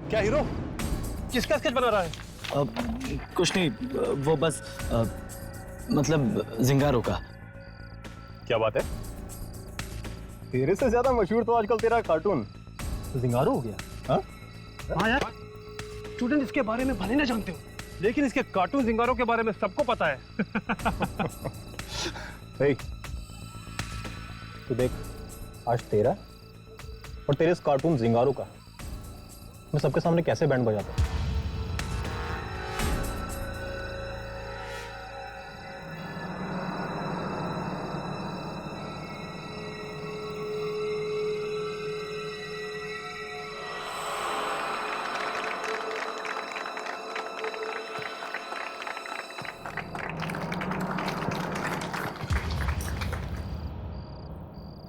क्या हीरो किसका स्केच बना रहा है? कुछ नहीं, वो बस मतलब जिंगारो का। क्या बात है? तेरे से ज्यादा मशहूर तो आजकल तेरा कार्टून जिंगारो हो गया। हाँ यार, स्टूडेंट इसके बारे में भले ना जानते हो, लेकिन इसके कार्टून जिंगारो के बारे में सबको पता है। तू देख, आज तेरा और तेरे इस कार्टून जिंगारो का मैं सबके सामने कैसे बैंड बजाता हूं।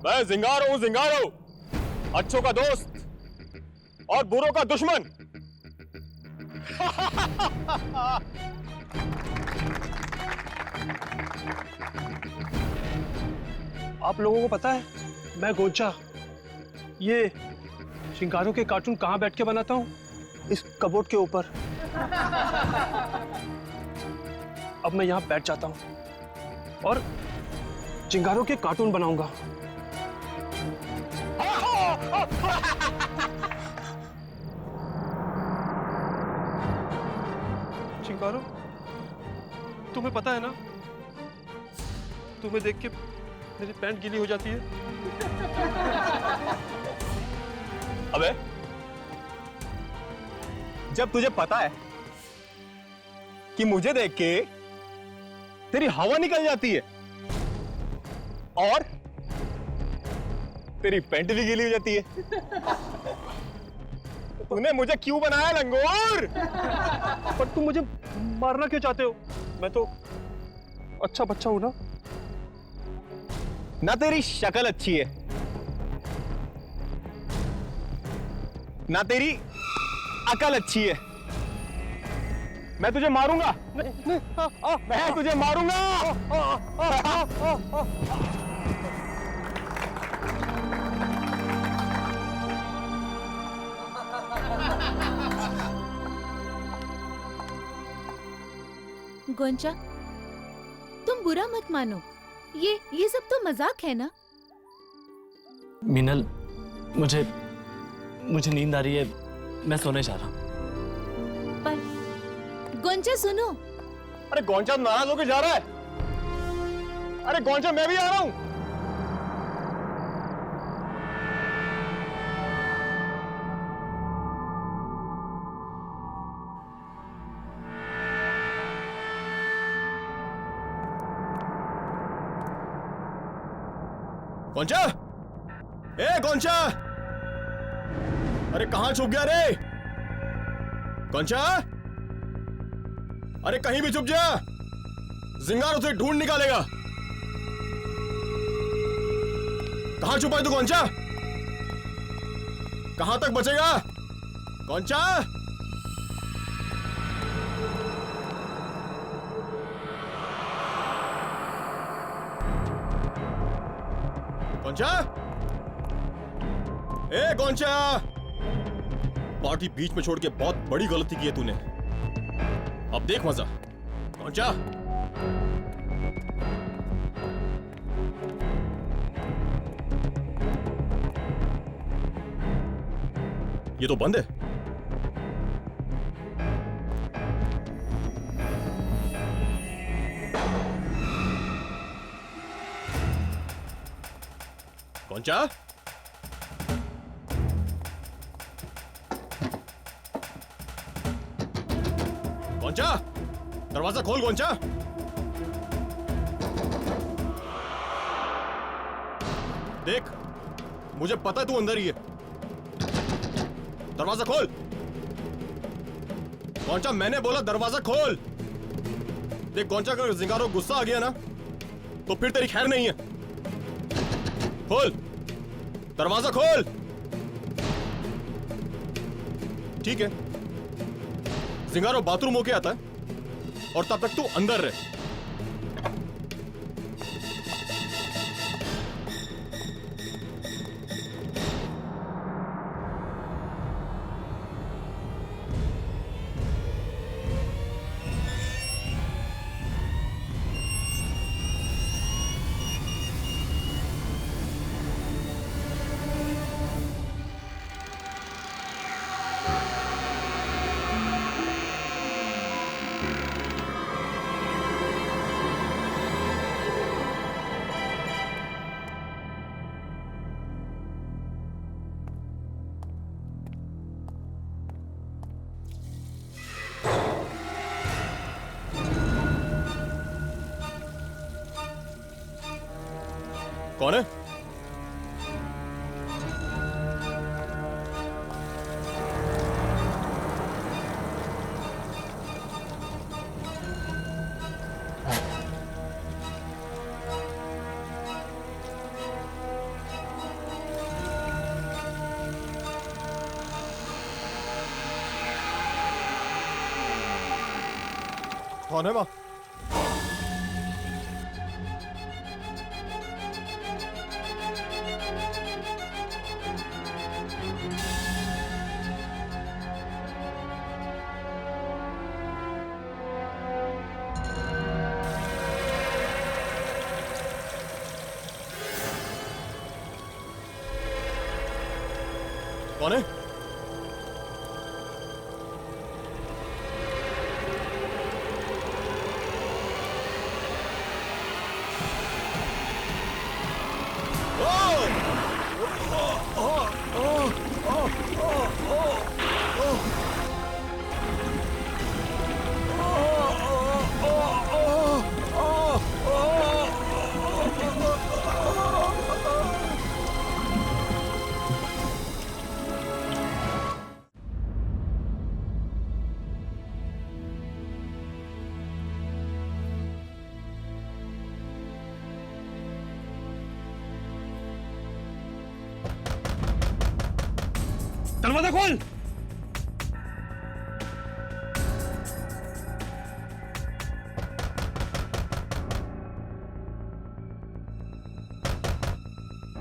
मैं जिंगारो हूं, जिंगारो, अच्छों का दोस्त और बुरों का दुश्मन। आप लोगों को पता है मैं गोंचा ये जिंगारो के कार्टून कहां बैठ के बनाता हूं? इस कबोर्ड के ऊपर। अब मैं यहां बैठ जाता हूं और जिंगारो के कार्टून बनाऊंगा। जिंगारो, तुम्हें पता है ना, तुम्हें देख के मेरी पैंट गीली हो जाती है। अबे, जब तुझे पता है कि मुझे देख के तेरी हवा निकल जाती है और तेरी पैंट भी गीली हो जाती है, तूने मुझे क्यों बनाया लंगोर? पर तुम मुझे मारना क्यों चाहते हो? मैं तो अच्छा बच्चा हूं ना। ना तेरी शक्ल अच्छी है, ना तेरी अकल अच्छी है। मैं तुझे मारूंगा, मैं तुझे मारूंगा। गोंचा, तुम बुरा मत मानो, ये सब तो मजाक है ना। मीनल, मुझे नींद आ रही है, मैं सोने जा रहा हूँ। पर गोंचा सुनो। अरे गोंचा नाराज होकर जा रहा है। अरे गोंचा, मैं भी आ रहा हूं। गोंचा, ए गोंचा, अरे कहां छुप गया रे? गोंचा, अरे कहीं भी छुप जा, जिंगारो उसे ढूंढ निकालेगा। कहां छुपा है तू गोंचा? कहां तक बचेगा गोंचा? गोंचा, ए गोंचा, पार्टी बीच में छोड़ के बहुत बड़ी गलती की है तूने। अब देख मजा। गोंचा, ये तो बंद है। गोंचा, गोंचा, दरवाजा खोल गोंचा। देख, मुझे पता है तू अंदर ही है, दरवाजा खोल। गोंचा, मैंने बोला दरवाजा खोल। देख गोंचा, अगर जिंगारो गुस्सा आ गया ना तो फिर तेरी खैर नहीं है। खोल, दरवाजा खोल। ठीक है, जिंगारो बाथरूम होके आता है और तब तक तू अंदर रह। कौन है? कौन है माँ? कौन है? दरवाजा खोल।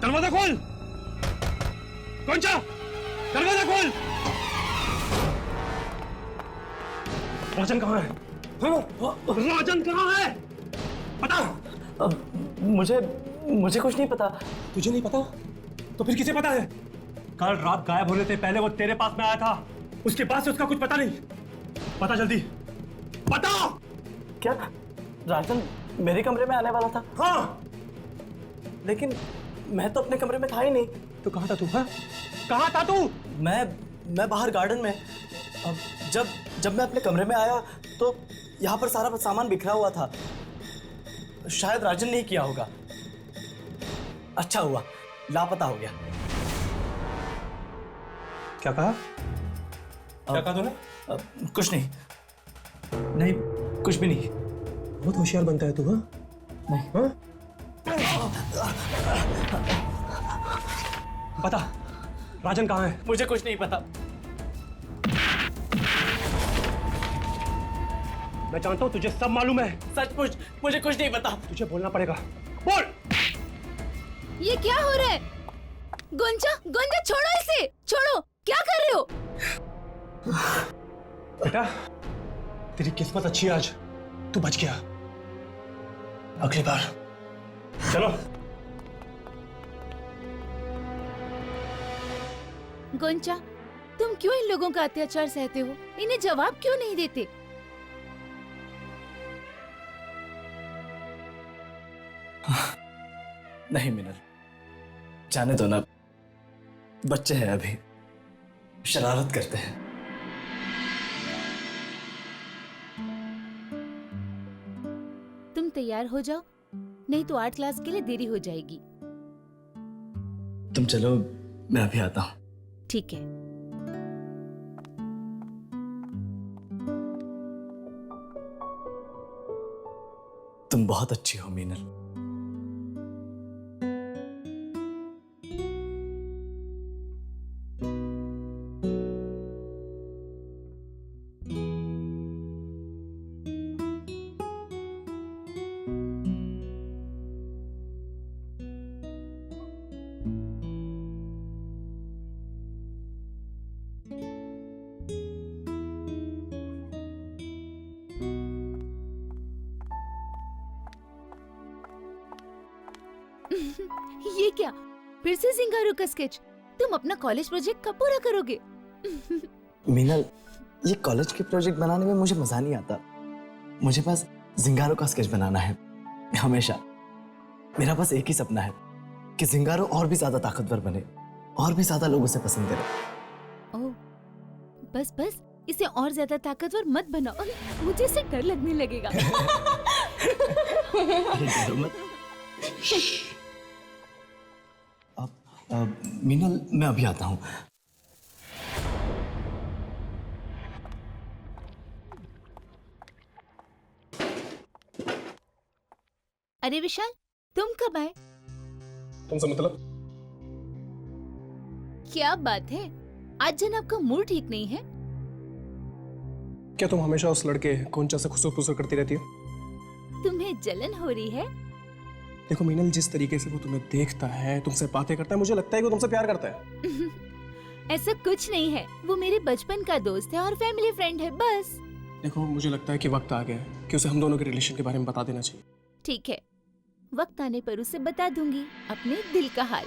दरवाजा खोल। कौन-सा? दरवाजा खोल। राजन कहाँ है? राजन कहाँ है? बता। मुझे कुछ नहीं पता। तुझे नहीं पता? तो फिर किसे पता है? कल रात गायब होने से पहले वो तेरे पास में आया था, उसके बाद से उसका कुछ पता नहीं। पता जल्दी, पता। क्या राजन मेरे कमरे में आने वाला था? हाँ, लेकिन मैं तो अपने कमरे में था ही नहीं। तो कहाँ था तू? हाँ, कहाँ था तू? मैं बाहर गार्डन में। अब जब मैं अपने कमरे में आया तो यहाँ पर सारा सामान बिखरा हुआ था। शायद राजन ने ही किया होगा। अच्छा हुआ लापता हो गया। क्या कहा? क्या कहा तूने? कुछ नहीं, नहीं कुछ भी नहीं। बहुत होशियार बनता है तू। हाँ नहीं। हाँ? बता, राजन कहाँ है? मुझे कुछ नहीं पता। मैं जानता हूँ तुझे सब मालूम है। सचमुच मुझे कुछ नहीं पता। तुझे बोलना पड़ेगा। बोल। ये क्या हो रहा है? गुंजा, गुंजा छोड़ो इसे, छोड़ो। क्या कर रहे हो? बेटा, तेरी किस्मत अच्छी है आज, तू बच गया। अगली बार चलो। गुंजा, तुम क्यों इन लोगों का अत्याचार सहते हो? इन्हें जवाब क्यों नहीं देते? नहीं मिनल, जाने दो ना। बच्चे हैं अभी, शरारत करते हैं। तुम तैयार हो जाओ, नहीं तो आर्ट क्लास के लिए देरी हो जाएगी। तुम चलो, मैं अभी आता हूँ। ठीक है। तुम बहुत अच्छी हो मीनल। ये क्या? फिर से जिंगारो का स्केच? तुम अपना कॉलेज प्रोजेक्ट कब पूरा करोगे? मीनल, ये कॉलेज के प्रोजेक्ट बनाने में मुझे मजा नहीं आता। मुझे बस जिंगारो का स्केच बनाना है, हमेशा। मेरा बस एक ही सपना है कि जिंगारो और भी ज्यादा ताकतवर बने, और भी ज्यादा लोगों से पसंद करे। ओह, बस बस इसे और ज्यादा ताकतवर मत बनाओ, मुझे इससे डर लगने लगेगा। अरे डरो मत। मीनल, मैं अभी आता हूँ। अरे विशाल, तुम कब आए? तुमसे मतलब? क्या बात है, आज जनाब का मूड ठीक नहीं है? क्या तुम हमेशा उस लड़के गोंचा से खुसर फुसर करती रहती हो? तुम्हें जलन हो रही है? देखो मीनल, जिस तरीके से वो तुम्हें देखता है, तुमसे बातें करता है, मुझे लगता है कि वो तुमसे प्यार करता है। ऐसा कुछ नहीं है, वो मेरे बचपन का दोस्त है और फैमिली फ्रेंड है, बस। देखो, मुझे लगता है कि वक्त आ गया है कि उसे हम दोनों के रिलेशन के बारे में बता देना चाहिए। ठीक है, वक्त आने पर उसे बता दूंगी अपने दिल का हाल।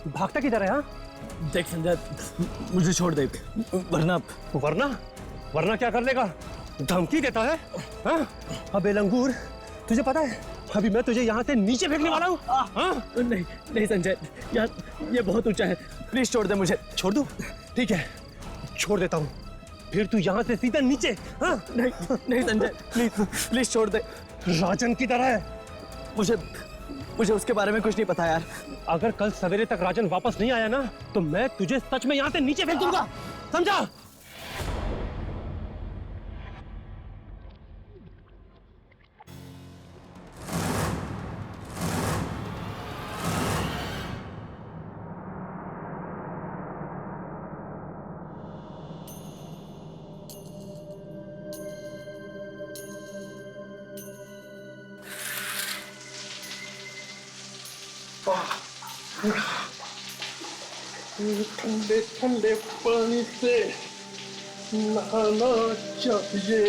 भागता किधर है? हाँ, देख संजय, मुझे छोड़ दे, वरना वरना वरना क्या कर लेगा? धमकी देता है? हाँ? अबे लंगूर, तुझे पता है अभी मैं तुझे यहाँ से नीचे फेंकने वाला हूँ। हाँ? नहीं नहीं संजय, यार ये बहुत ऊंचा है, प्लीज छोड़ दे मुझे। छोड़ दूँ? ठीक है, छोड़ देता हूँ। फिर तू यहाँ से सीधा नीचे। हाँ? नहीं नहीं संजय, प्लीज प्लीज छोड़ दे। राजन की तरह है। मुझे उसके बारे में कुछ नहीं पता यार। अगर कल सवेरे तक राजन वापस नहीं आया ना, तो मैं तुझे सच में यहाँ से नीचे फेंक दूंगा, समझा? ठंडे ठंडे पानी से नहाना चाहिए।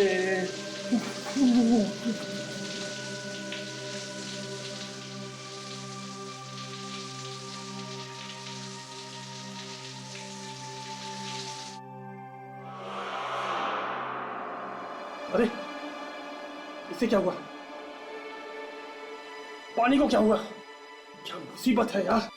अरे, इसे क्या हुआ? पानी को क्या हुआ? क्या मुसीबत है यार।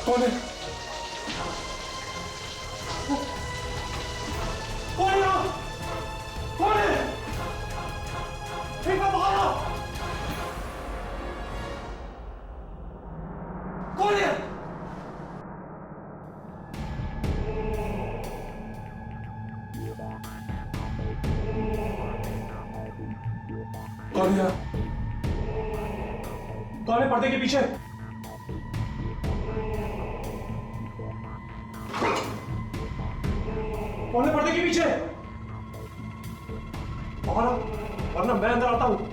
कौन है? कौन है यहाँ? कौन है? एक बार बाहर आओ। कौन है? कौन है? कौन है पर्दे के पीछे? कौन है पर्दे के पीछे? बाहर आओ, वरना मैं अंदर आता हूं।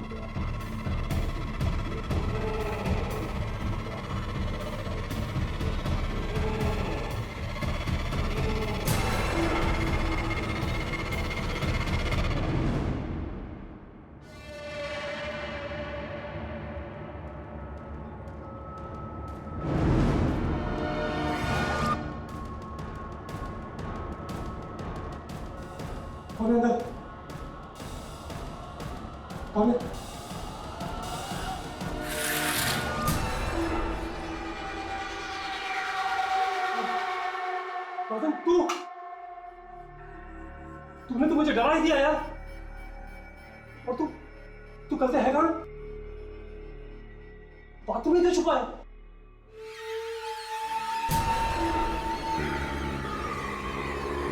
कौन है अंदर? कौन है? राजन, तू तूने तो मुझे डरा ही दिया यार। और तू कल से है कहाँ? बाथरूम में छुपा है।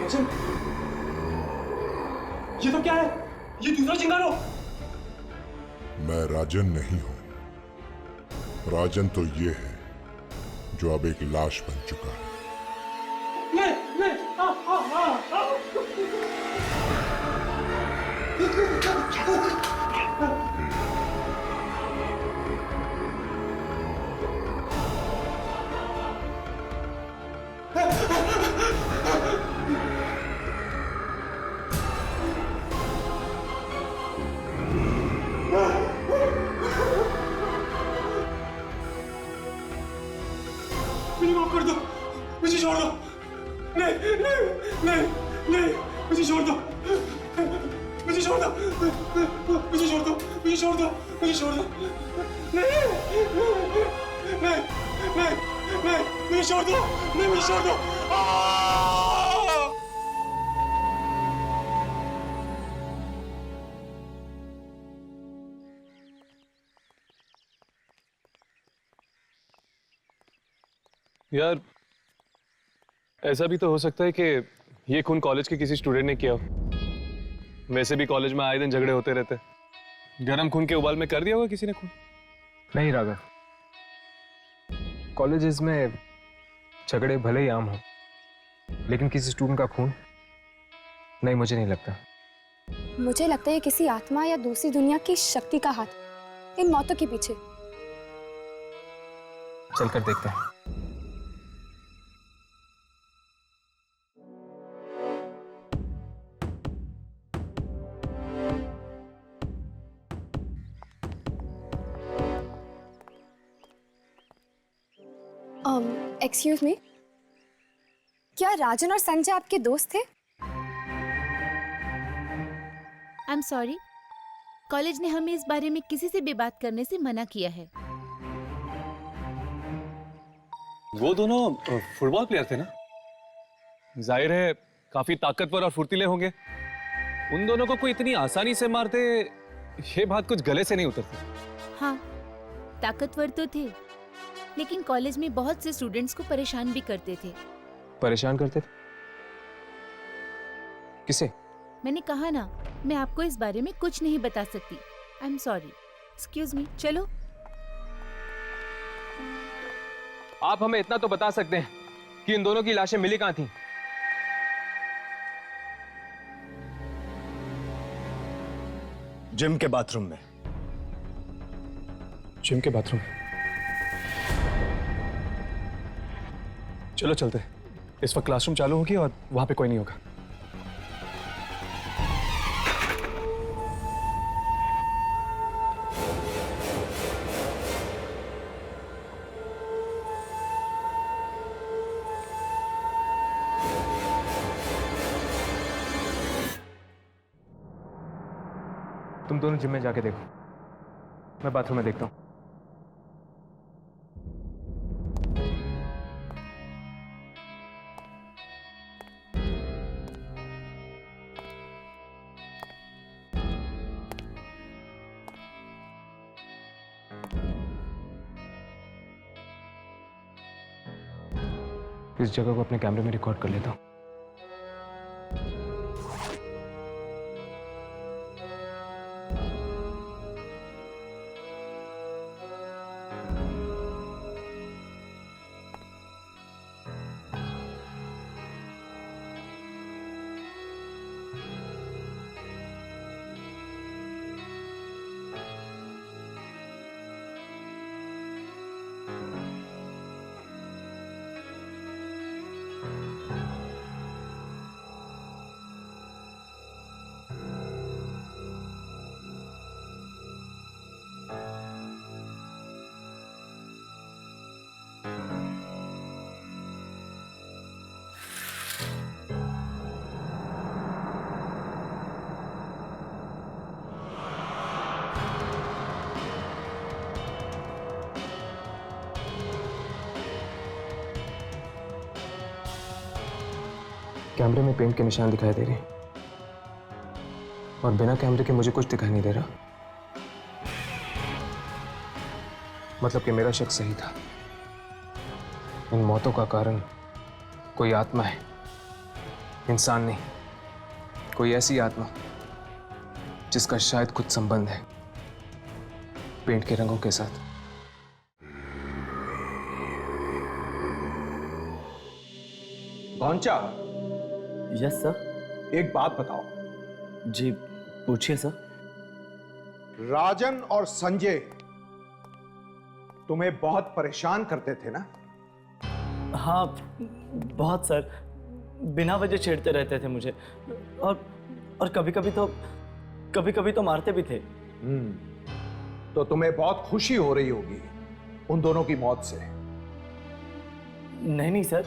राजन, ये तो क्या है? ये दूसरा चिंगारो। मैं राजन नहीं हूं। राजन तो ये है जो अब एक लाश बन चुका है। नहीं, मुझे माफ कर दो, मुझे छोड़ दो। नहीं, मुझे छोड़ दो, मुझे छोड़ दो, मुझे छोड़ दो, मुझे छोड़ दो, मुझे छोड़ दो। नहीं, मुझे छोड़ दो, मुझे छोड़ दो। यार ऐसा भी तो हो सकता है कि ये खून कॉलेज के किसी स्टूडेंट ने किया हो। वैसे भी कॉलेज में आए दिन झगड़े होते रहते। गरम खून के उबाल में कर दिया होगा किसी ने खून। नहीं राघव, कॉलेजेस में झगड़े भले ही आम हो, लेकिन किसी स्टूडेंट का खून नहीं, मुझे नहीं लगता। मुझे लगता है किसी आत्मा या दूसरी दुनिया की शक्ति का हाथ इन मौतों के पीछे। चलकर देखते हैं। एक्सक्यूज मी, क्या राजन और संजय आपके दोस्त थे? आई एम सॉरी, कॉलेज ने हमें इस बारे में किसी से भी बात करने से मना किया है। वो दोनों फुटबॉल प्लेयर थे ना? जाहिर है काफी ताकतवर और फुर्तीले होंगे। उन दोनों को कोई इतनी आसानी से मारते, ये बात कुछ गले से नहीं उतरती। हाँ, ताकतवर तो थे, लेकिन कॉलेज में बहुत से स्टूडेंट्स को परेशान भी करते थे। परेशान करते थे? किसे? मैंने कहा ना, मैं आपको इस बारे में कुछ नहीं बता सकती। I am sorry. Excuse me, चलो। आप हमें इतना तो बता सकते हैं कि इन दोनों की लाशें मिली कहां थी? जिम के बाथरूम में। जिम के बाथरूम? चलो चलते। इस वक्त क्लासरूम चालू होगी और वहां पे कोई नहीं होगा। तुम दोनों जिम में जाके देखो, मैं बाथरूम में देखता हूं। इस जगह को अपने कैमरे में रिकॉर्ड कर लेता हूं। कैमरे में पेंट के निशान दिखाई दे रहे हैं। और बिना कैमरे के मुझे कुछ दिखाई नहीं दे रहा। मतलब कि मेरा शक सही था। इन मौतों का कारण कोई आत्मा है, इंसान नहीं। कोई ऐसी आत्मा जिसका शायद कुछ संबंध है पेंट के रंगों के साथ। Goncha, yes sir. एक बात बताओ। जी पूछिए सर। राजन और संजय तुम्हें बहुत परेशान करते थे ना? हाँ बहुत सर, बिना वजह छेड़ते रहते थे मुझे, और कभी कभी तो मारते भी थे। तो तुम्हें बहुत खुशी हो रही होगी उन दोनों की मौत से। नहीं सर,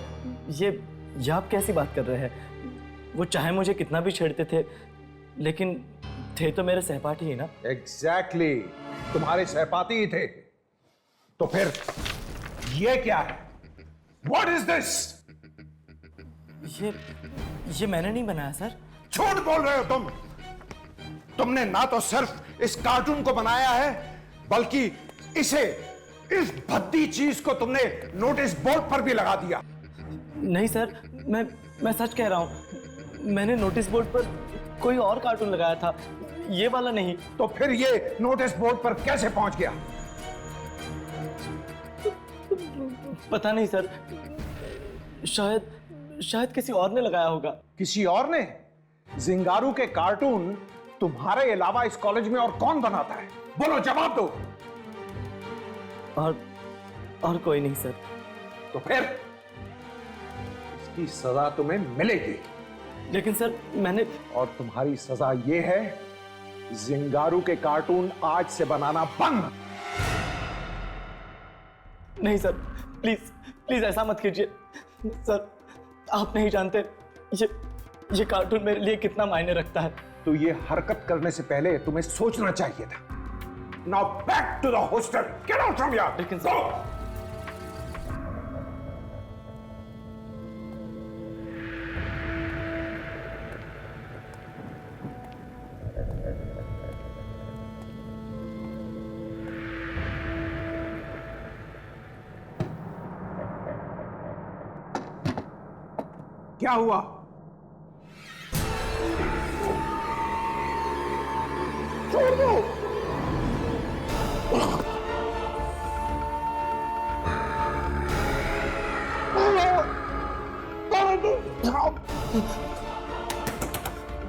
ये आप कैसी बात कर रहे हैं? वो चाहे मुझे कितना भी छेड़ते थे, लेकिन थे तो मेरे सहपाठी ही ना। एग्जैक्टली, तुम्हारे सहपाठी ही थे। तो फिर ये क्या है? What is this? ये मैंने नहीं बनाया सर। झूठ बोल रहे हो तुम। तुमने ना तो सिर्फ इस कार्टून को बनाया है, बल्कि इस भद्दी चीज को तुमने नोटिस बोर्ड पर भी लगा दिया। नहीं सर, मैं सच कह रहा हूं। मैंने नोटिस बोर्ड पर कोई और कार्टून लगाया था, ये वाला नहीं। तो फिर ये नोटिस बोर्ड पर कैसे पहुंच गया? पता नहीं सर, शायद किसी और ने लगाया होगा। किसी और ने? जिंगारू के कार्टून तुम्हारे अलावा इस कॉलेज में और कौन बनाता है? बोलो, जवाब दो। और कोई नहीं सर। तो फिर इसकी सजा तुम्हें मिलेगी। लेकिन सर मैंने... और तुम्हारी सजा यह है, जिंगारू के कार्टून आज से बनाना बंद। नहीं सर, प्लीज ऐसा मत कीजिए सर। आप नहीं जानते ये कार्टून मेरे लिए कितना मायने रखता है। तो ये हरकत करने से पहले तुम्हें सोचना चाहिए था। Now back to the hostel, get out from here. लेकिन सर... क्या हुआ? छोड़ दो।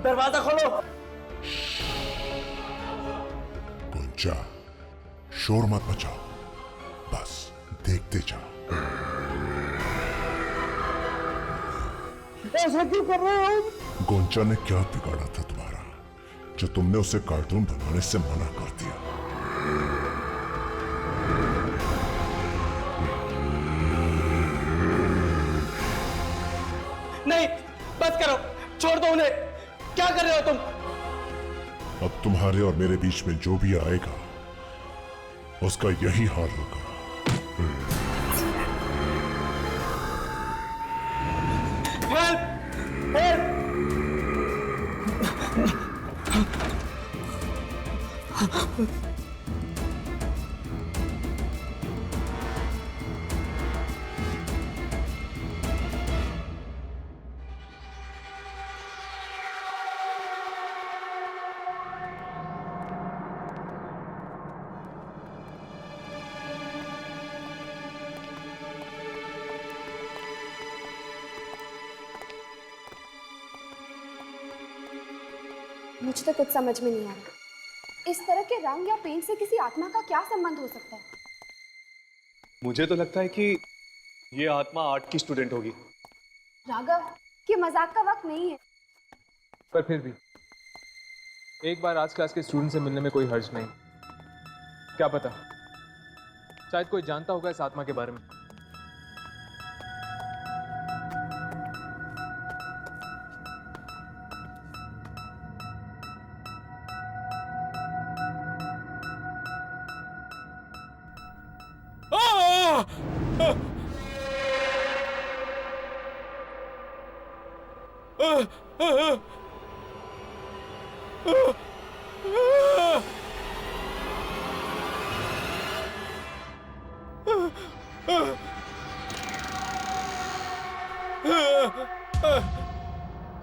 दरवाजा खोलो। गुंजा, शोर मत मचाओ, बस देखते जाओ। ऐसा क्यों कर रहे हो? गोंचा ने क्या बिगाड़ा था तुम्हारा, जो तुमने उसे कार्टून बनाने से मना कर दिया? नहीं, बस करो, छोड़ दो उन्हें। क्या कर रहे हो तुम? अब तुम्हारे और मेरे बीच में जो भी आएगा उसका यही हाल होगा। मुझे तो कुछ समझ में नहीं आ रहा। इस तरह के रंग या पेंट से किसी आत्मा का क्या संबंध हो सकता है? मुझे तो लगता है कि ये आत्मा आर्ट की स्टूडेंट होगी। राघव, ये मजाक का वक्त नहीं है। पर फिर भी एक बार आज क्लास के स्टूडेंट से मिलने में कोई हर्ज नहीं। क्या पता, शायद कोई जानता होगा इस आत्मा के बारे में।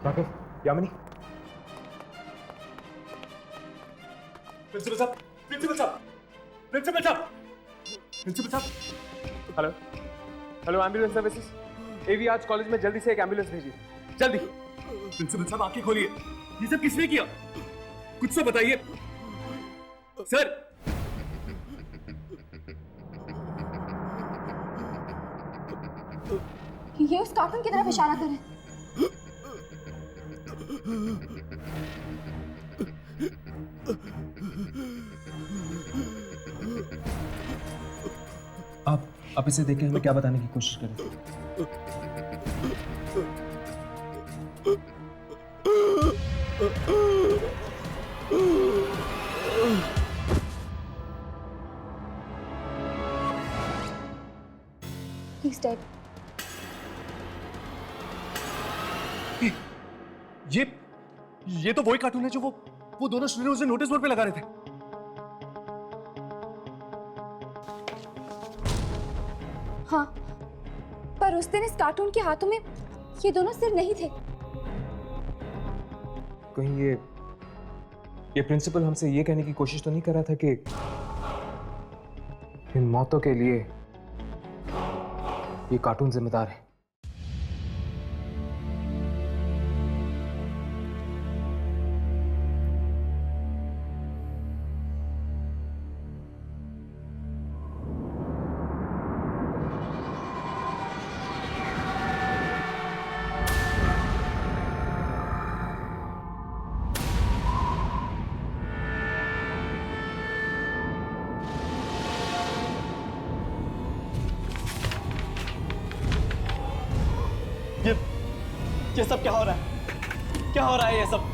राघव, यामिनी, प्रिंसिपल साहब, प्रिंसिपल साहब, प्रिंसिपल साहब, प्रिंसिपल साहब। हेलो हेलो, एम्बुलेंस सर्विसेज, एवी आज कॉलेज में जल्दी से एक एम्बुलेंस भेजिए, जल्दी। प्रिंसिपल साहब आंखें खोलिए, ये सब किसने किया? कुछ तो बताइए सर। ये उस कार्टून की तरफ इशारा कर रहे हैं। आप इसे देख के हमें क्या बताने की कोशिश करें? He's dead. ये तो वही कार्टून है जो वो दोनों स्टूडेंट उसे नोटिस बोर्ड पे लगा रहे थे। हाँ, पर उस दिन इस कार्टून के हाथों में ये दोनों सिर नहीं थे। कहीं ये प्रिंसिपल हमसे ये कहने की कोशिश तो नहीं कर रहा था कि इन मौतों के लिए ये कार्टून जिम्मेदार है? ये सब क्या हो रहा है? क्या हो रहा है ये सब?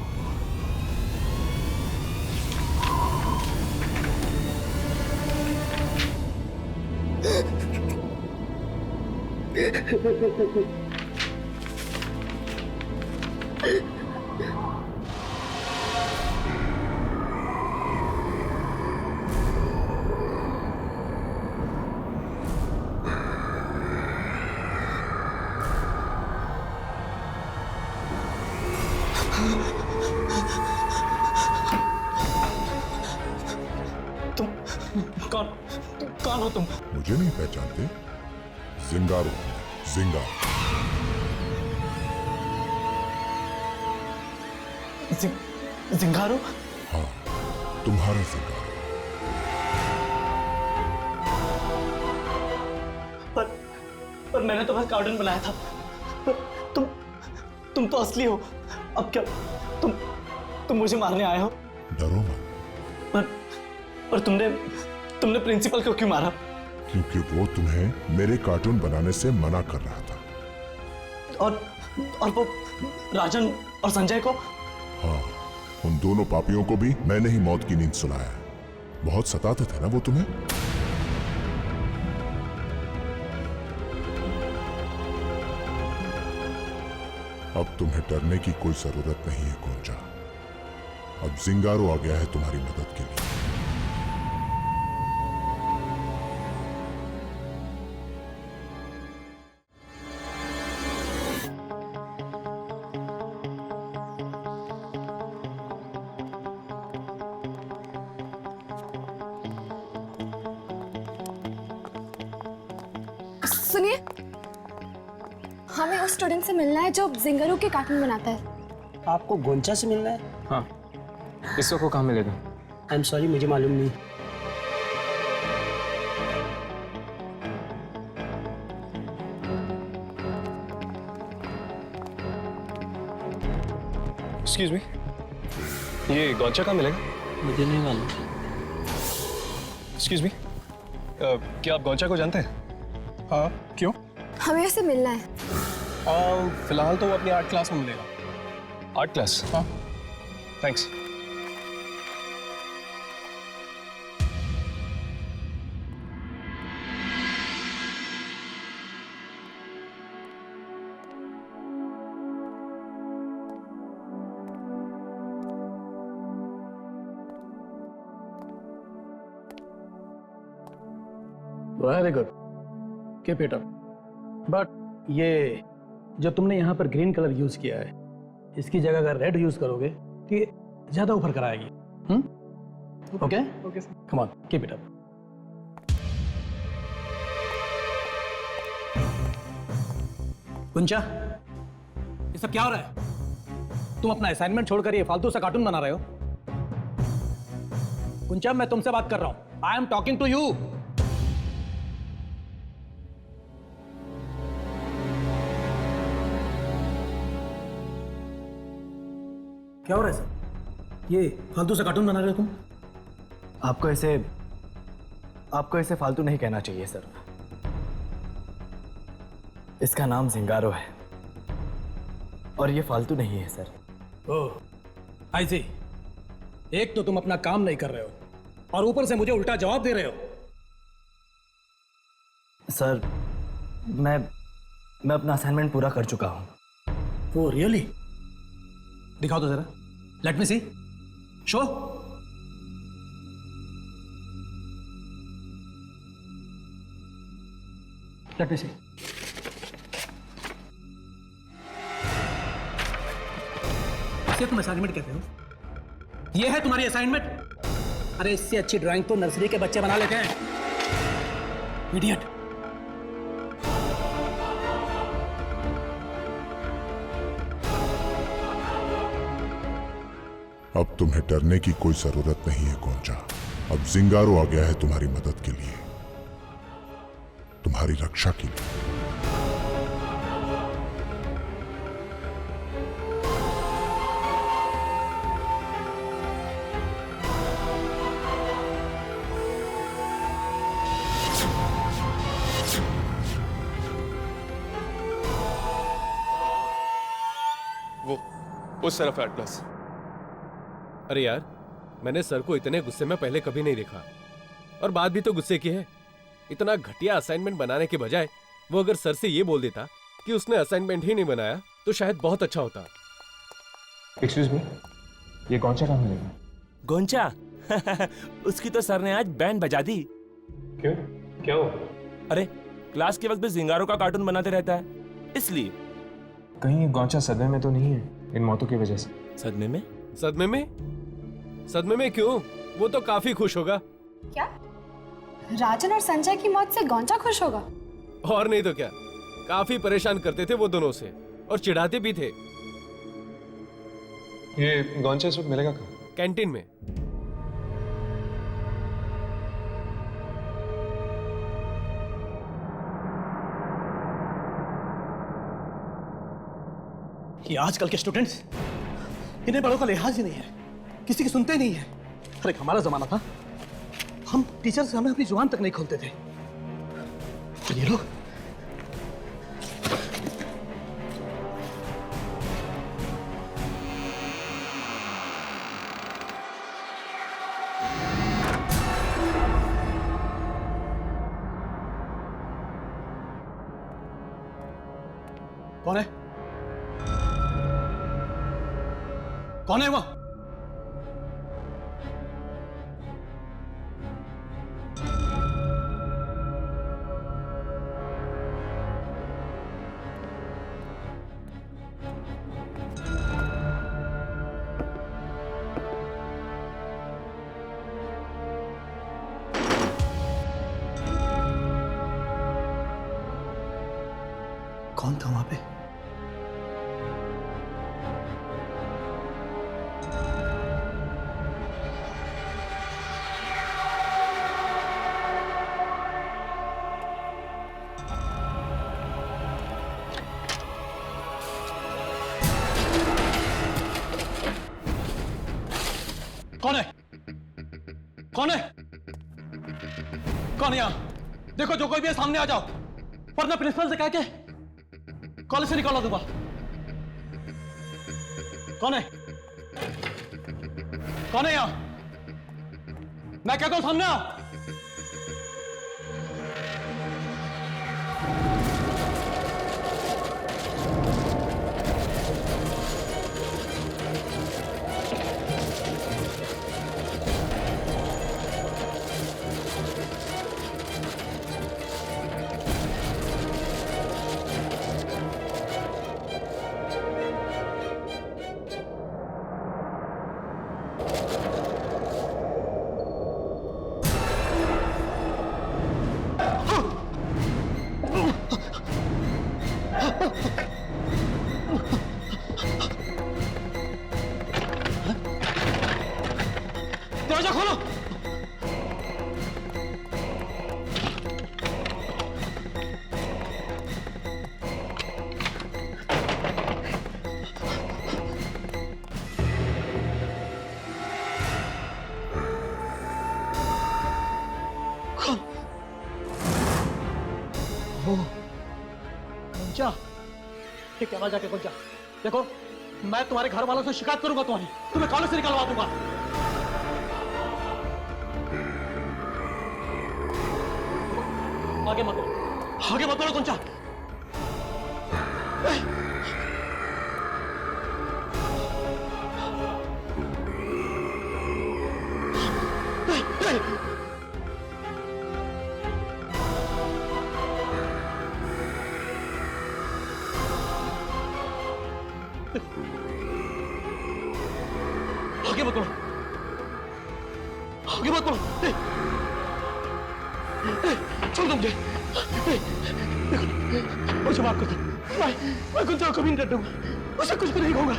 कौन हो तुम? मुझे नहीं पहचानते? जिंगारो, जिंगा। जिंगारो? हाँ, तुम्हारा जिंगारो। पर मैंने तो बस कार्टून बनाया था। तुम तो असली हो। अब क्या तुम मुझे मारने आए हो? डरो मत। पर तुमने प्रिंसिपल को क्यों मारा? क्योंकि वो तुम्हें मेरे कार्टून बनाने से मना कर रहा था। और वो राजन और संजय को? हाँ, उन दोनों पापियों को भी मैंने ही मौत की नींद सुलाया। बहुत सताते थे ना वो तुम्हें। अब तुम्हें डरने की कोई जरूरत नहीं है गोंजा। अब जिंगारो आ गया है तुम्हारी मदद के लिए। सुनिए, हमें उस स्टूडेंट से मिलना है जो जिंगारो के कार्टून बनाता है। आपको गोंचा से मिलना है? हाँ, इसको को कहाँ मिलेगा? आई एम सॉरी, मुझे मालूम नहीं। एक्सक्यूज मी, ये गौचा कहाँ मिलेगा? मुझे नहीं मालूम। एक्सक्यूज मी, क्या आप गौचा को जानते हैं? हाँ, क्यों? हमें उससे मिलना है। फिलहाल तो वो अपनी आर्ट क्लास में मिलेगा। Art class? हाँ। Thanks. Very good, keep it up. But ये जो तुमने यहाँ पर ग्रीन कलर यूज किया है, इसकी जगह अगर रेड यूज करोगे तो ये ज्यादा ऊपर कराएगी। Okay okay sir, come on, keep it up. कुंचा, ये सब क्या हो रहा है? तुम अपना असाइनमेंट छोड़कर ये फालतू सा कार्टून बना रहे हो। कुंचा, मैं तुमसे बात कर रहा हूं। I am talking to you. क्या हो रहा है सर? ये फालतू सा कार्टून बना रहे हो तुम? आपको इसे फालतू नहीं कहना चाहिए सर। इसका नाम जिंगारो है और ये फालतू नहीं है सर। ओह आई सी। एक तो तुम अपना काम नहीं कर रहे हो और ऊपर से मुझे उल्टा जवाब दे रहे हो। सर मैं अपना असाइनमेंट पूरा कर चुका हूं। Oh really? दिखाओ तो जरा, लेट मी सी, शो। लेट मी सी। इसे तुम असाइनमेंट कहते हो? ये है तुम्हारी असाइनमेंट? अरे इससे अच्छी ड्राइंग तो नर्सरी के बच्चे बना लेते हैं। इडियट। अब तुम्हें डरने की कोई जरूरत नहीं है गोंचा। अब जिंगारो आ गया है तुम्हारी मदद के लिए, तुम्हारी रक्षा के लिए। वो उस तरफ एटलस। अरे यार, मैंने सर को इतने गुस्से में पहले कभी नहीं देखा। और बात भी तो गुस्से की है। इतना घटिया असाइनमेंट बनाने के बजाय वो अगर सर से ये बोल देता कि उसने असाइनमेंट ही नहीं बनाया तो शायद बहुत अच्छा होता। एक्सक्यूज मी, ये गोंचा कहाँ मिलेगा? गोंचा उसकी तो सर ने आज बैंड बजा दी। क्यों, क्या हुआ? अरे क्लास के वक्त भी जिंगारो का कार्टून बनाते रहता है, इसलिए। कहीं ये गोंचा सदमे में तो नहीं है इन मौतों की वजह से? सदमे में? सदमे में? सदमे में क्यों? वो तो काफी खुश होगा। क्या राजन और संजय की मौत से गोंचा खुश होगा? और नहीं तो क्या, काफी परेशान करते थे वो दोनों से और चिढ़ाते भी थे। ये गोंचा इस वक्त मिलेगा कहाँ? कैंटीन में। ये आजकल के स्टूडेंट्स, इन्हें बड़ों का लिहाज ही नहीं है, किसी की सुनते नहीं है। अरे हमारा जमाना था, हम टीचर से हमें अपनी जुबान तक नहीं खोलते थे। और ये लोग कौन है? कौन है वो? कौन था वहां पे? कौन है? कौन है? कौन है यहां? देखो जो कोई भी है सामने आ जाओ, वरना प्रिंसिपल से कह के कॉलेज से निकाला दूंगा। कौन है? कौन है यहां? मैं कहता हूं सामने आओ। गोंचा, ठीक है, जाके गोंचा, देखो मैं तुम्हारे घर वालों से शिकायत करूंगा, तुम्हें कॉलेज से निकलवा दूंगा। आगे मत बढ़ो गोंचा। आगे मत बढ़ो। छोड़ दो मुझे। मुझे माफ कर दो। मैं गुंजा को कभी नहीं डरूंगा, उसे कुछ भी नहीं कहूंगा।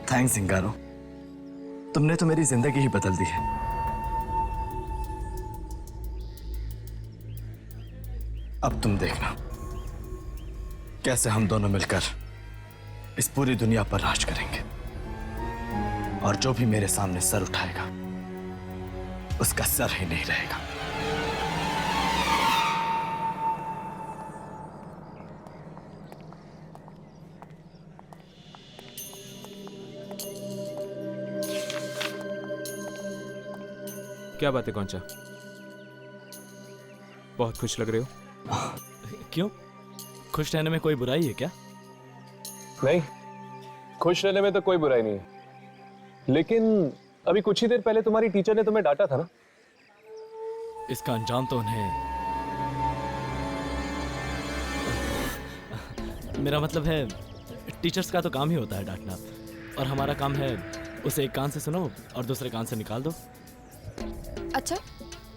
थैंक्स जिंगारो, तुमने तो मेरी जिंदगी ही बदल दी है। अब तुम देखना कैसे हम दोनों मिलकर इस पूरी दुनिया पर राज करेंगे, और जो भी मेरे सामने सर उठाएगा उसका सर ही नहीं रहेगा। क्या बात है गोंचा, बहुत खुश लग रहे हो। क्यों? खुश रहने में कोई बुराई है क्या? नहीं, खुश रहने में तो कोई बुराई नहीं है, लेकिन अभी कुछ ही देर पहले तुम्हारी टीचर ने तुम्हें डांटा था ना। इसका अंजाम तो उन्हें, मेरा मतलब है टीचर्स का तो काम ही होता है डांटना, और हमारा काम है उसे एक कान से सुनो और दूसरे कान से निकाल दो। अच्छा,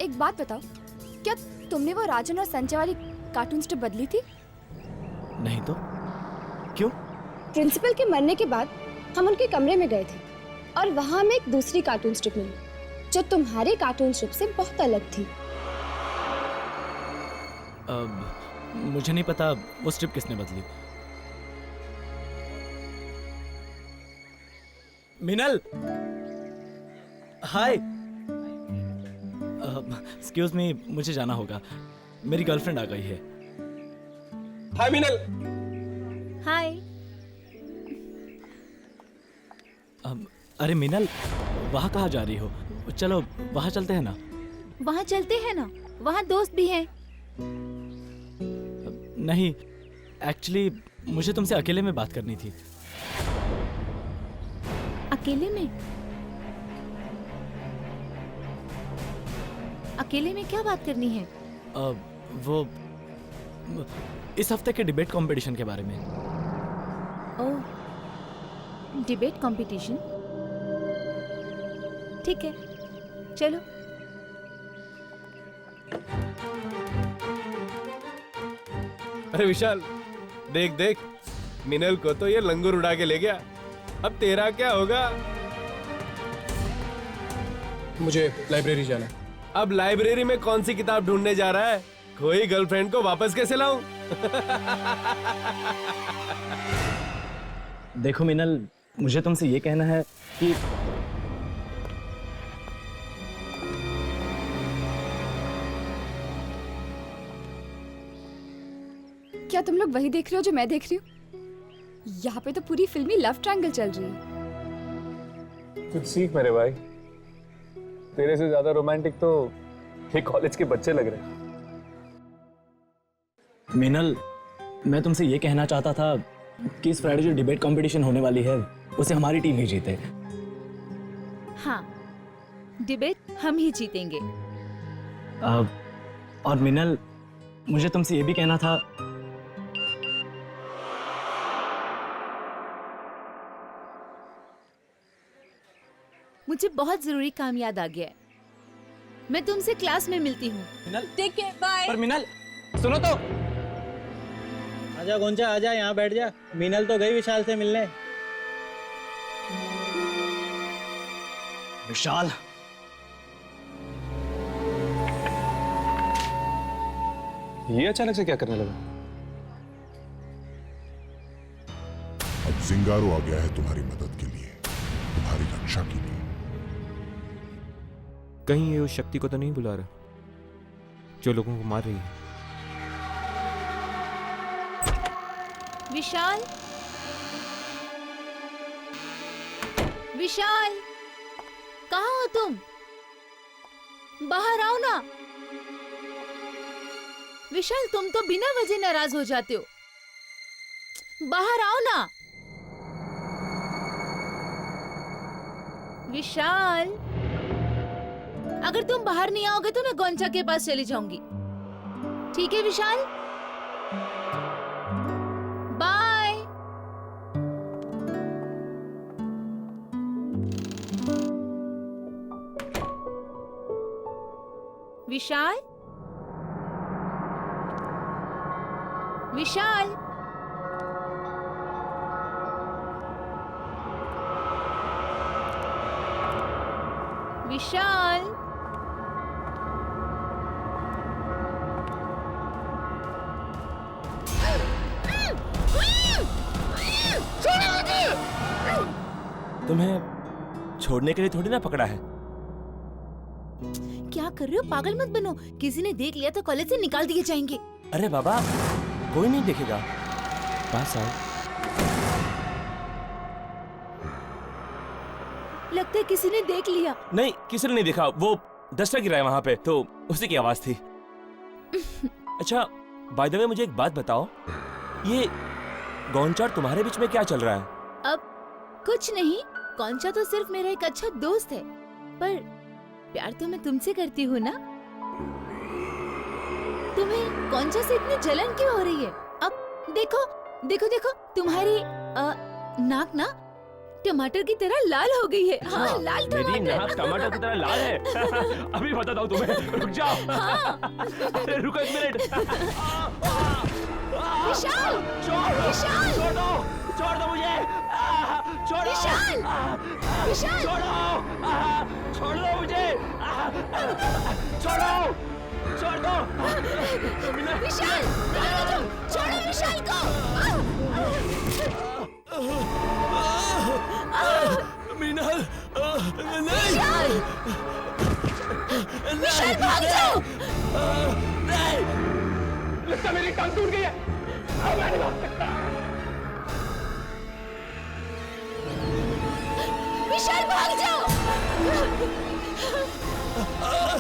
एक बात बताओ, क्या तुमने वो राजन और संजय वाली कार्टून स्ट्रिप बदली थी? नहीं तो क्यों? प्रिंसिपल के मरने के बाद हम उनके कमरे में गए थे और वहां हमें एक दूसरी कार्टून स्ट्रिप मिली जो तुम्हारे कार्टून स्ट्रिप से बहुत अलग थी। मुझे नहीं पता वो स्ट्रिप किसने बदली। मिनल, हाय। एक्सक्यूज मी, मुझे जाना होगा, मेरी गर्लफ्रेंड आ गई है। हाय मिनल। हाय। अरे मिनल, वहाँ कहाँ जा रही हो? चलो वहाँ चलते हैं ना। वहाँ चलते हैं ना, वहाँ दोस्त भी हैं। नहीं, एक्चुअली मुझे तुमसे अकेले में बात करनी थी। अकेले में? अकेले में क्या बात करनी है? वो इस हफ्ते के डिबेट कंपटीशन के बारे में। ओह, डिबेट कंपटीशन, ठीक है, चलो। अरे विशाल, देख देख, मिनल को तो ये लंगूर उड़ा के ले गया, अब तेरा क्या होगा? मुझे लाइब्रेरी जाना है। अब लाइब्रेरी में कौन सी किताब ढूंढने जा रहा है? कोई गर्लफ्रेंड को वापस कैसे लाऊं? देखो मिनल, मुझे तुमसे ये कहना है कि क्या तुम लोग वही देख रहे हो जो मैं देख रही हूँ? यहाँ पे तो पूरी फिल्मी लव ट्रायंगल चल रही है। कुछ सीख मेरे भाई, तेरे से ज्यादा रोमांटिक तो ये कॉलेज के बच्चे लग रहे हैं। मिनल, मैं तुमसे ये कहना चाहता था कि इस फ्राइडे जो डिबेट कंपटीशन होने वाली है उसे हमारी टीम ही जीते। हाँ, डिबेट हम ही जीतेंगे। और मिनल, मुझे तुमसे ये भी कहना था, मुझे बहुत जरूरी काम याद आ गया है, मैं तुमसे क्लास में मिलती हूँ। मिनल, टेक केयर, बाय। पर मिनल सुनो तो। आजा गोंचा आजा, यहाँ बैठ जा। मीनल तो गई विशाल से मिलने। विशाल, ये अचानक से क्या करने लगा? अब जिंगारो आ गया है तुम्हारी मदद के लिए, तुम्हारी रक्षा के लिए। कहीं ये उस शक्ति को तो नहीं बुला रहा जो लोगों को मार रही है? विशाल, विशाल, कहाँ हो तुम? बाहर आओ ना। विशाल, तुम तो बिना वजह नाराज हो जाते हो। बाहर आओ ना। विशाल, अगर तुम बाहर नहीं आओगे तो मैं गोंचा के पास चली जाऊंगी। ठीक है विशाल? बाय। विशाल, विशाल, विशाल, तुम्हें छोड़ने के लिए थोड़ी ना पकड़ा है। क्या कर रहे हो? पागल मत बनो। किसी ने देख लिया तो कॉलेज से निकाल दिए जाएंगे। अरे बाबा, कोई नहीं देखेगा, पास आओ। लगता है किसी ने देख लिया। नहीं, किसी ने नहीं देखा, वो डस्टर गिरा है वहां पे, तो उसी की आवाज थी। अच्छा, बाय द वे मुझे एक बात बताओ, ये गोंचा और तुम्हारे बीच में क्या चल रहा है? अब कुछ नहीं, गोंचा तो सिर्फ मेरा एक अच्छा दोस्त है, पर प्यार तो मैं तुमसे करती हूँ ना। तुम्हें गोंचा से इतनी जलन क्यों हो रही है? अब देखो देखो देखो, तुम्हारी नाक ना टमाटर की तरह लाल हो गई है। हाँ, लाल मेरी टमाटर। नाक टमाटर की तरह लाल है। अभी बताता हूँ तुम्हें, रुक जाओ। अरे रुको एक मिनट। विशाल, विशाल, छोड़ दो, छोड़ दो मुझे, छोड़ो, विशाल, विशाल, छोड़ दो मुझे, छोड़ो, छोड़ दो, विशाल, छोड़ो विशाल को। मीनल, विशाल, विशाल भाग जाओ। नहीं, लगता मेरी टांग टूट गई है। अब मैं नहीं भाग सकता। विशाल भाग जाओ।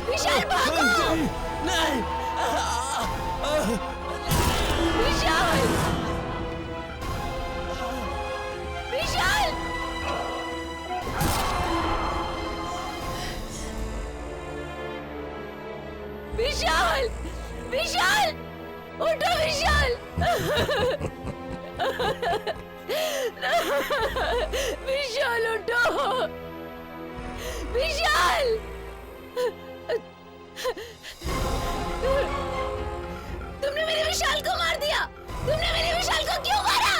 विशाल भागो। नहीं, विशाल, विशाल, विशाल, विशाल, उठो विशाल। विशाल उठो, विशाल। तुमने मेरे विशाल को मार दिया। तुमने मेरे विशाल को क्यों मारा?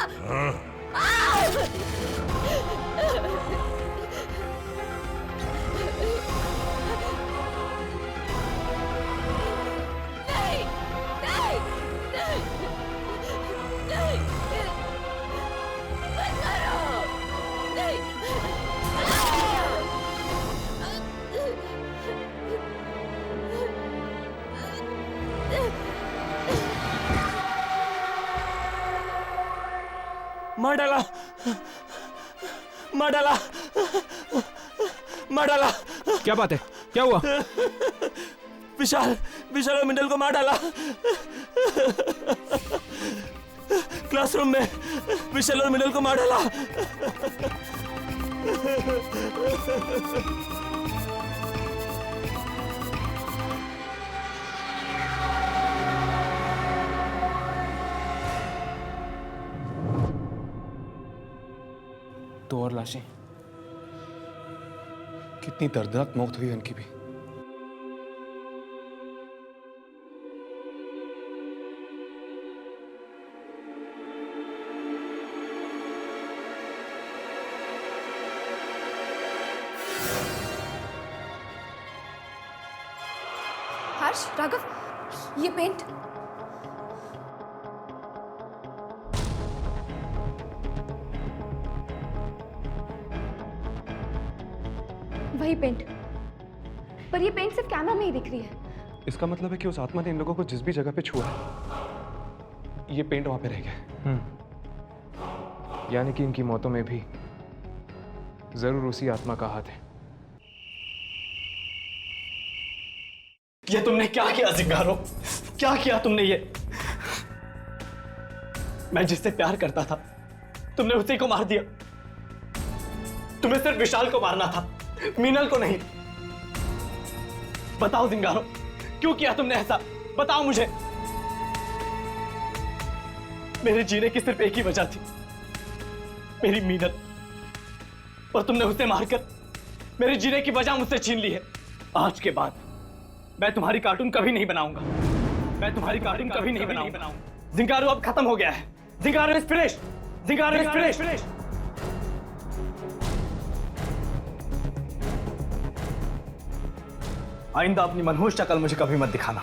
नहीं, नहीं, नहीं, नहीं, मत मारो, नहीं। मार डाला, मार डाला, मार डाला। क्या बात है, क्या हुआ? विशाल, विशाल और मिंडल को मार डाला। क्लासरूम में विशाल और मिंडल को मार डाला। दो और लाशें, कितनी दर्दनाक मौत हुई उनकी भी। ब्रश, राघव, ये पेंट। वही पेंट, पर ये पेंट सिर्फ कैमरा में ही दिख रही है। इसका मतलब है कि उस आत्मा ने इन लोगों को जिस भी जगह पे छुआ है, ये पेंट वहां पे रह गया। यानी कि इनकी मौतों में भी जरूर उसी आत्मा का हाथ है। ये तुमने क्या किया जिंगारो? क्या किया तुमने ये? मैं जिससे प्यार करता था तुमने उसी को मार दिया। तुम्हें सिर्फ विशाल को मारना था, मीनल को नहीं। बताओ जिंगारो, क्यों किया तुमने ऐसा? बताओ मुझे। मेरे जीने की सिर्फ एक ही वजह थी, मेरी मीनल, और तुमने उसे मारकर मेरे जीने की वजह मुझसे छीन ली है। आज के बाद मैं तुम्हारी कार्टून कभी नहीं बनाऊंगा। मैं तुम्हारी कार्टून कभी नहीं बनाऊंगा। जिंगारो अब खत्म हो गया है। जिंगारो इज फिनिश। जिंगारो इज फिनिश। आइंदा अपनी मनहूस शक्ल मुझे कभी मत दिखाना।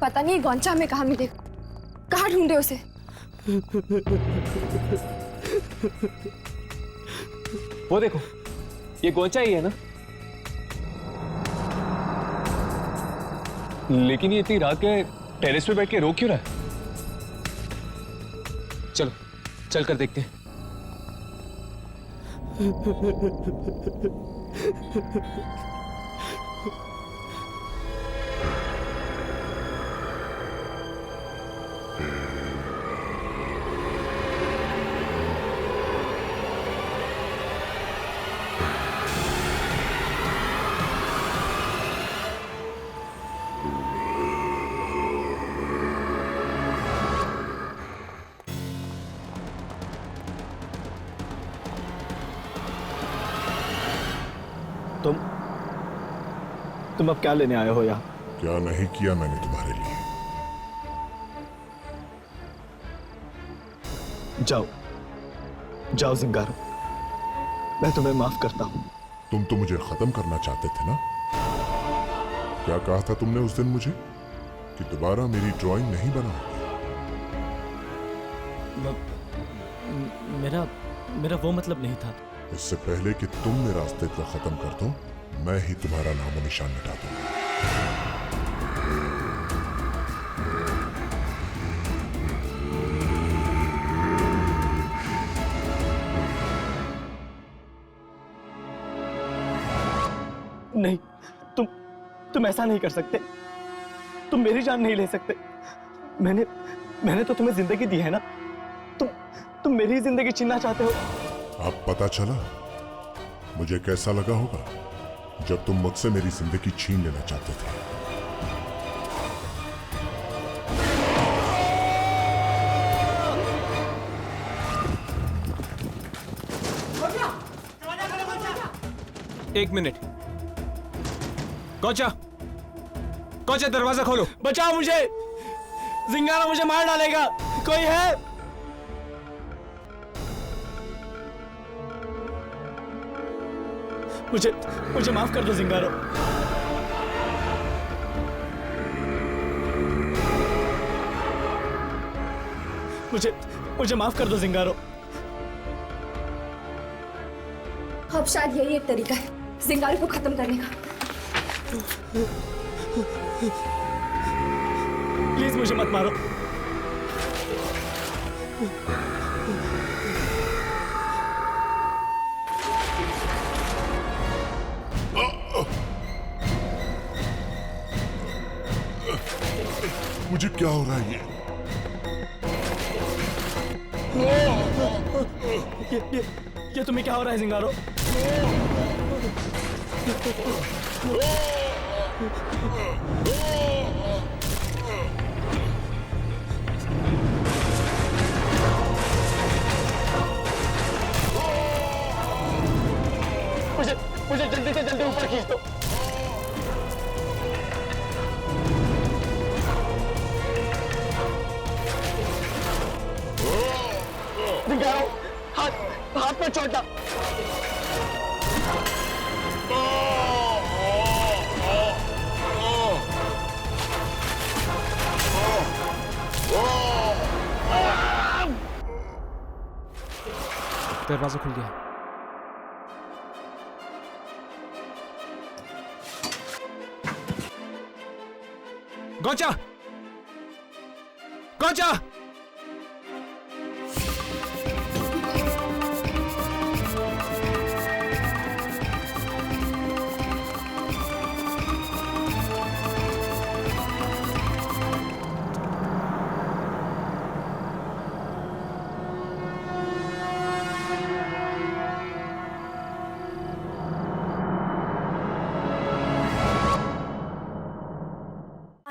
पता नहीं गौंचा में कहाँ मिले, कहाँ ढूंढे उसे। वो देखो, ये गोंचा ही है ना? लेकिन ये इतनी रात के टेरेस पे बैठ के रो क्यों रहा है? चलो चल कर देखते हैं। तुम अब क्या लेने आए हो यहाँ? क्या नहीं किया मैंने तुम्हारे लिए? जाओ जाओ जिंगारो, मैं तुम्हें माफ करता हूँ। तुम तो मुझे खत्म करना चाहते थे ना? क्या कहा था तुमने उस दिन मुझे कि दोबारा मेरी ड्राइंग नहीं बनाओगे? मेरा वो मतलब नहीं था। इससे पहले कि तुम मेरा अस्तित्व खत्म कर दो, मैं ही तुम्हारा नामो निशान मिटा दूंगा। नहीं, तुम ऐसा नहीं कर सकते। तुम मेरी जान नहीं ले सकते। मैंने तो तुम्हें जिंदगी दी है ना। तुम मेरी जिंदगी छीनना चाहते हो। अब पता चला मुझे कैसा लगा होगा जब तुम मुझसे मेरी जिंदगी छीन लेना चाहते थे। एक मिनट, गोंचा, गोंचा दरवाजा खोलो। बचाओ मुझे, जिंगारो मुझे मार डालेगा। कोई है? मुझे माफ कर दो जिंगारो। मुझे माफ कर दो जिंगारो। अब शायद यही एक तरीका है जिंगारो को खत्म करने का। प्लीज मुझे मत मारो। मुझे क्या हो रहा है ये तुम्हें क्या हो रहा है जिंगारो? मुझे जल्दी से जल्दी ऊपर खींच दो। जिंगारो, हाथ में चोट लगा। दरवाजा खुल गया। गोचा! गोचा!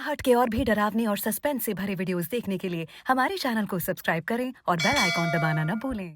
हट के और भी डरावनी और सस्पेंस से भरे वीडियोस देखने के लिए हमारे चैनल को सब्सक्राइब करें और बेल आइकॉन दबाना न भूलें।